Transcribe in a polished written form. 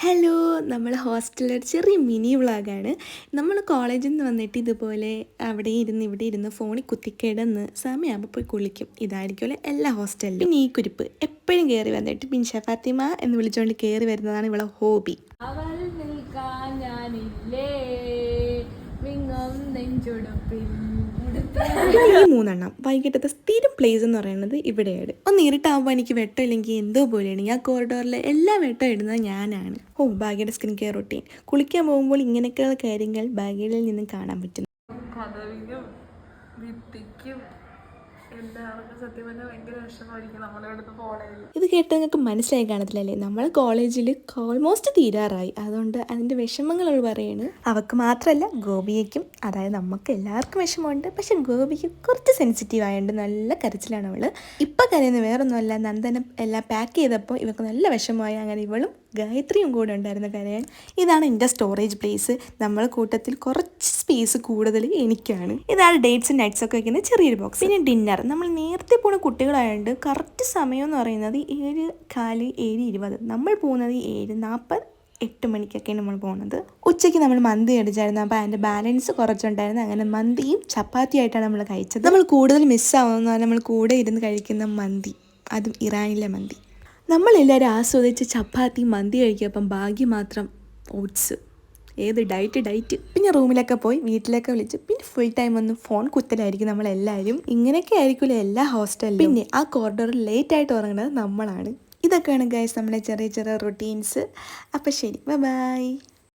Hello, നമ്മൾ ഹോസ്റ്റലിലൊരു ചെറിയ mini വ്ളോഗാണ്. നമ്മൾ കോളേജിൽ നിന്ന് വന്നിട്ട് ഇതുപോലെ അവിടെ ഇരുന്ന് ഇവിടെ ഇരുന്ന് ഫോണിൽ കുത്തിക്കിടന്ന് സമയമാകുമ്പോൾ പോയി കുളിക്കും. ഇതായിരിക്കുമല്ലോ എല്ലാ ഹോസ്റ്റലിലും. പിന്നെ ഈ കുരിപ്പ് എപ്പോഴും കയറി വന്നിട്ട് പിൻഷ ഫാത്തിമ എന്ന് വിളിച്ചുകൊണ്ട് കയറി വരുന്നതാണ് ഇവളെ ഹോബി. അവൾ നിൽക്കാൻ ഞാനില്ലേ വിങ്ങും നെഞ്ചുടുപ്പിൽ. ഈ മൂന്നെണ്ണം വൈകിട്ടത്തെ സ്ഥിരം പ്ലേസ് എന്ന് പറയുന്നത് ഇവിടെയാണ്. ഒന്ന് ഇരുട്ടാകുമ്പോൾ എനിക്ക് വെട്ടം ഇല്ലെങ്കിൽ എന്തോ പോലെയാണ്. ഞാൻ കോറിഡോറിലെ എല്ലാ വെട്ടം ഇടുന്നത് ഞാനാണ്. ഭാഗ്യയുടെ സ്കിൻ കെയർ റൊട്ടീൻ. കുളിക്കാൻ പോകുമ്പോൾ ഇങ്ങനെയൊക്കെയുള്ള കാര്യങ്ങൾ ഭാഗ്യയിൽ നിന്നും കാണാൻ പറ്റും. കഥവിനും ഭിത്തിക്കും എല്ലാവർക്കും സത്യം പറഞ്ഞാൽ ഭയങ്കര വിഷമമായിരിക്കും നമ്മളിവിടുന്ന് പോണേല്. ഇത് കേട്ട് നിങ്ങൾക്ക് മനസ്സിലായി കാണത്തില്ലല്ലേ, നമ്മൾ കോളേജിൽ ഓൾമോസ്റ്റ് തീരാറായി. അതുകൊണ്ട് അതിൻ്റെ വിഷമങ്ങൾ അവൾ പറയാണ്. അവൾക്ക് മാത്രമല്ല ഗോപിയയ്ക്കും, അതായത് നമുക്ക് എല്ലാവർക്കും വിഷമമുണ്ട്. പക്ഷെ ഗോപിക്ക് കുറച്ച് സെൻസിറ്റീവ് ആയതുകൊണ്ട് നല്ല കരച്ചിലാണ് അവൾ. ഇപ്പം കരയുന്നത് വേറൊന്നുമല്ല, നന്ദനം എല്ലാം പാക്ക് ചെയ്തപ്പോൾ ഇവൾക്ക് നല്ല വിഷമമായി. അങ്ങനെ ഇവളും ഗായത്രിയും കൂടെ ഉണ്ടായിരുന്നു കരയാൻ. ഇതാണ് എൻ്റെ സ്റ്റോറേജ് പ്ലേസ്. നമ്മളെ കൂട്ടത്തിൽ കുറച്ച് സ്പേസ് കൂടുതൽ എനിക്കാണ്. ഇതാണ് ഡേറ്റ്സും നൈറ്റ്സ് ഒക്കെ വയ്ക്കുന്ന ചെറിയൊരു ബോക്സ്. പിന്നെ ഡിന്നർ നമ്മൾ നേരത്തെ പോകുന്ന കുട്ടികളായതുകൊണ്ട് കറക്റ്റ് സമയം എന്ന് പറയുന്നത് 7:15 7:20. നമ്മൾ പോകുന്നത് 7:40 8 മണിക്കൊക്കെയാണ് നമ്മൾ പോകുന്നത്. ഉച്ചയ്ക്ക് നമ്മൾ മന്തി അടിച്ചായിരുന്നു. അപ്പോൾ അതിൻ്റെ ബാലൻസ് കുറച്ചുണ്ടായിരുന്നു. അങ്ങനെ മന്തിയും ചപ്പാത്തിയായിട്ടാണ് നമ്മൾ കഴിച്ചത്. നമ്മൾ കൂടുതൽ മിസ്സാവുന്ന നമ്മൾ കൂടെ ഇരുന്ന് കഴിക്കുന്ന മന്തി, അതും ഇറാനിലെ മന്തി. നമ്മളെല്ലാവരും ആസ്വദിച്ച് ചപ്പാത്തി മന്തി കഴിക്കുമ്പം ഭാഗ്യം മാത്രം ഓട്സ്. ഏത് ഡയറ്റ്. പിന്നെ റൂമിലൊക്കെ പോയി വീട്ടിലൊക്കെ വിളിച്ച് പിന്നെ ഫുൾ ടൈം ഒന്ന് ഫോൺ കുത്തലായിരിക്കും നമ്മളെല്ലാവരും. ഇങ്ങനെയൊക്കെ ആയിരിക്കുമല്ലോ എല്ലാ ഹോസ്റ്റലിലും. പിന്നെ ആ കോറിഡോറിൽ ലേറ്റായിട്ട് ഉറങ്ങുന്നത് നമ്മളാണ്. ഇതൊക്കെയാണ് ഗൈസ് നമ്മുടെ ചെറിയ ചെറിയ റൊട്ടീൻസ്. അപ്പോൾ ശരി, ബൈ.